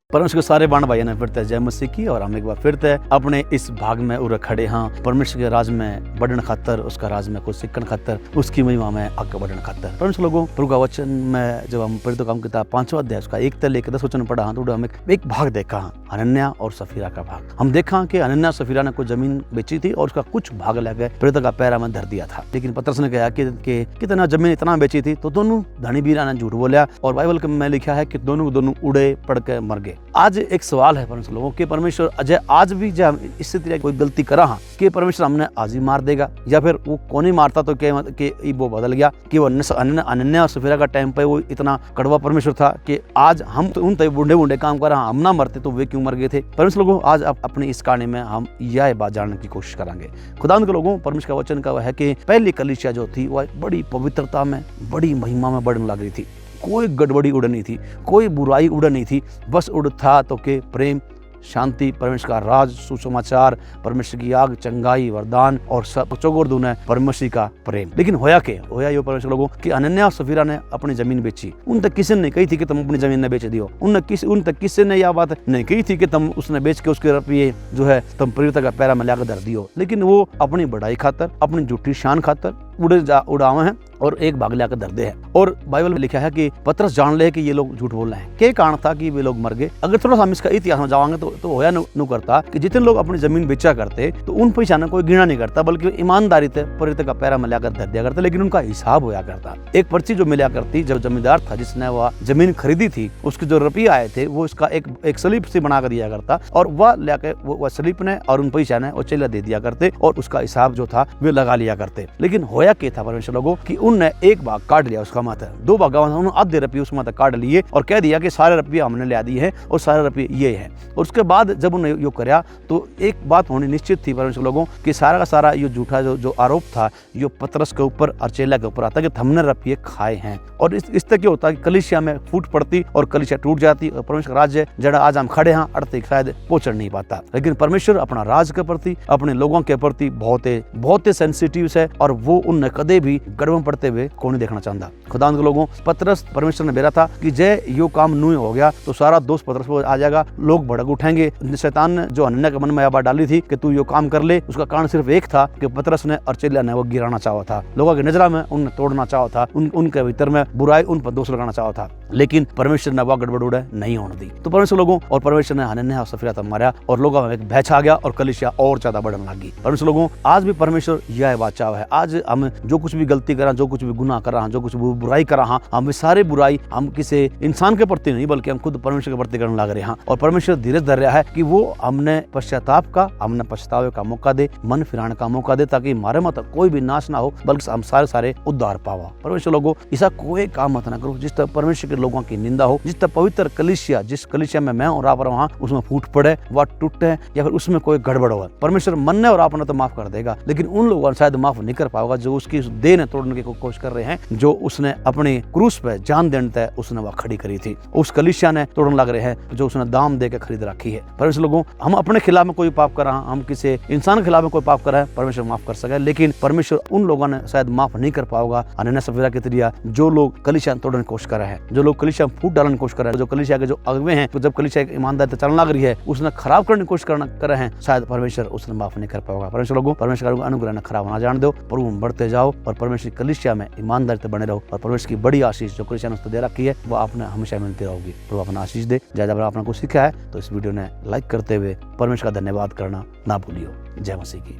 परमेश्वर के सारे बाण भाइयों ने फिर से जय मसीह की। और हम एक बार फिर से अपने इस भाग में उरे खड़े हाँ परमेश्वर के राज में बढ़न खातर, उसका राज में कुछ सीखन खातर, उसकी महिमा में आगे बढ़न खातर। परमेश्वर लोगों, प्रभु का वचन में जब हम पढ़ते काम किताब 5वां अध्याय उसका 1 से लेकर 10 वचन पढ़ा हाँ, तो हम एक भाग देखा हाँ, अनन्या और सफीरा का भाग। हम देखा कि अनन्या सफीरा ने कोई जमीन बेची थी और उसका कुछ भाग लेकर प्रेरितों का पैरा में धर दिया था। लेकिन पतरस ने कहा कि कितना जमीन इतना बेची थी, तो दोनों धनी बीरा ने झूठ बोला और बाइबल में लिखा है कि दोनों उड़े पड़ के मर गए। आज एक सवाल है परमेश्वर लोगों के, परमेश्वर अजय आज भी जब इससे तरह कोई गलती करा हाँ कि परमेश्वर हमने आज ही मार देगा, या फिर वो कौन ही मारता तो कि वो बदल गया कि वो अनन्या और सफीरा का टाइम पे वो इतना कड़वा परमेश्वर था कि आज हम तो उन बूढ़े काम कर हम ना मरते तो वे क्यों मर गए थे। परमेश्वर लोगों, आज अपनी इस कहानी में हम यह बात जानने की कोशिश करेंगे। खुदा के लोगों, परमेश्वर का वचन का है कि पहली कलीसिया जो थी वह बड़ी पवित्रता में, बड़ी महिमा में बढ़ने लग रही थी। कोई गड़बड़ी उड़ नहीं थी, कोई बुराई उड़ नहीं थी, बस उड़ था तो के प्रेम, शांति, परमेश्वर का राज, सुसमाचार, परमेश्वर की आग, चंगाई, वरदान और चौगोर है परमेश्वर का प्रेम। लेकिन होया यो परमेश्वर लोगों कि अनन्या और सफीरा ने अपनी जमीन बेची। उन तक किसी ने कही थी कि तुम अपनी जमीन ने बेच दियो। उन तक किसी ने यह बात नहीं कही थी कि तुम उसने बेच के उसके रुपये जो है तुम प्रेरितों का पैरा में लाकर धर दियो। लेकिन वो अपनी बढ़ाई खातर, अपनी झूठी शान खातर उड़ावे हैं और एक भाग लाकर धर दे है। और बाइबल में लिखा है कि पतरस जान ले कि ये लोग झूठ बोल रहे हैं। क्या कारण था कि वे लोग मर गए? अगर थोड़ा सा हम इसका इतिहास में जाएंगे तो होया नु करता कि जितने लोग अपनी जमीन बेचा करते तो उन पैसा कोई गिना नहीं करता, बल्कि ईमानदारी से प्रेरितों का पैरा में लाकर धर दिया करते। लेकिन उनका हिसाब होया करता। एक पर्ची जो मिला करती, जब जमींदार था जिसने वह जमीन खरीदी थी, उसके जो रुपये आए थे वो इसका एक स्लिप से बना कर दिया करता और वह लेकर वह स्लिप ने और उन पैसा ने वो चेला दे दिया करते और उसका हिसाब जो था वे लगा लिया करते। लेकिन होया क्या था परमेश्वर लोगों कि उनने एक भाग काट लिया उसका माता, 2 भाग उन्होंने आधे रुपये उस माता काट लिए और कह दिया कि सारे रुपये हमने ले दिए हैं और सारे रुपये ये है। और उसके बाद जब उन्होंने यो कराया तो एक बात होनी निश्चित थी परमेश्वर लोगों कि सारा का सारा ये झूठा जो आरोप था यो पतरस के ऊपर और चेला के ऊपर आता कि हमने रुपये खाए हैं। और इस तरह क्या होता कि कलीसिया में फूट पड़ती और कलीसिया टूट जाती और परमेश्वर का राज्य जड़ा आज हम खड़े हैं अड़ते शायद पहुंच नहीं पाता। लेकिन परमेश्वर अपना राज के प्रति, अपने लोगों के प्रति बहुत सेंसिटिव है और वो उनने कदे भी गड़बड़ पड़ते हुए कौन नहीं देखना चाहता। खुदा के लोगों, पतरस परमेश्वर ने बेरा था कि जय यो काम नहीं हो गया तो सारा दोष पतरस पर आ जाएगा, लोग भड़क उठेंगे। शैतान ने जो अनन्या के मन में यह बात डाली थी कि तू यो काम कर ले, उसका कारण सिर्फ एक था कि पतरस ने और चेला ने वो गिराना चाहा था, लोगों की नजर में उन्हें तोड़ना चाहा था, उनके भीतर में बुराई, उन पर दोष लगाना चाहा था। लेकिन परमेश्वर ने वह गड़बड़ उड़े नहीं होने दी। तो परमेश्वर लोगों और परमेश्वर ने अनन्या और सफीरा तक मारा और लोगों में एक भय छा गया और कलीसिया और ज्यादा बढ़ने लगी। परमेश्वर लोगों, आज भी परमेश्वर यह बात चाहा है। आज हम जो कुछ भी गलती करा, जो कुछ भी गुनाह कर रहा, जो कुछ बुराई कर रहा, हम सारे बुराई हम किसी इंसान के प्रति नहीं बल्कि हम खुद परमेश्वर के प्रति करने लग रहे हैं। और परमेश्वर धीरे धर रहा है कि वो हमने पश्चाताप का, हमने पछतावे का मौका दे, मन फिराने का मौका दे, ताकि हमारे मत कोई भी नाश ना हो बल्कि हम सारे उद्धार पावा। परमेश्वर लोगों, ऐसा कोई काम मत ना करो जिस तरह परमेश्वर के लोगों की निंदा हो, जिस तरह पवित्र कलीसिया, जिस कलीसिया में मैं और आप रहा उसमें फूट पड़े, वह टूटे या फिर उसमें कोई गड़बड़ हो। परमेश्वर मन और आपने तो माफ कर देगा, लेकिन उन लोगों शायद माफ नहीं कर पाएगा जो उसकी देह ने तोड़ने की कोशिश कर रहे हैं, जो उसने अपने क्रूस पे जान देने तक उसने वह खड़ी करी थी। उस कलीसिया ने तोड़ने लग रहे हैं जो उसने दाम दे के खरीद रखी है। परमेश्वर लोगों, हम अपने खिलाफ में कोई पाप कर रहा, हम किसी इंसान के खिलाफ में कोई पाप कर रहा है, परमेश्वर माफ कर सके। लेकिन परमेश्वर उन लोगों ने शायद माफ नहीं कर पाएगा अनन्या सफीरा के तरिया जो लोग कलीसिया तोड़ने की कोशिश कर रहे हैं, जो लोग कलीसिया फूट डालने की कोशिश कर रहे हैं, जो कलीसिया के जो अगुवे हैं, तो जब कलीसिया ईमानदारी से चलने लग रही है उसने खराब करने की कोशिश कर रहे हैं, शायद परमेश्वर उसने माफ नहीं कर पाएगा। परमेश्वर लोगों, परमेश्वर का अनुग्रह ने खराब ना जान दो, प्रभु बढ़ते जाओ और परमेश्वर की कलीसिया में ईमानदारी से बने रहो और परमेश्वर की बड़ी आशीष जो कलीसिया ने दे रखी है वो आपने हमेशा मिलती रहेगी। प्रभु अपना आशीष दे। ज्यादा आपने कुछ सीखा है तो इस वीडियो ने लाइक करते हुए परमेश्वर का धन्यवाद करना ना भूलियो। जय मसीह की।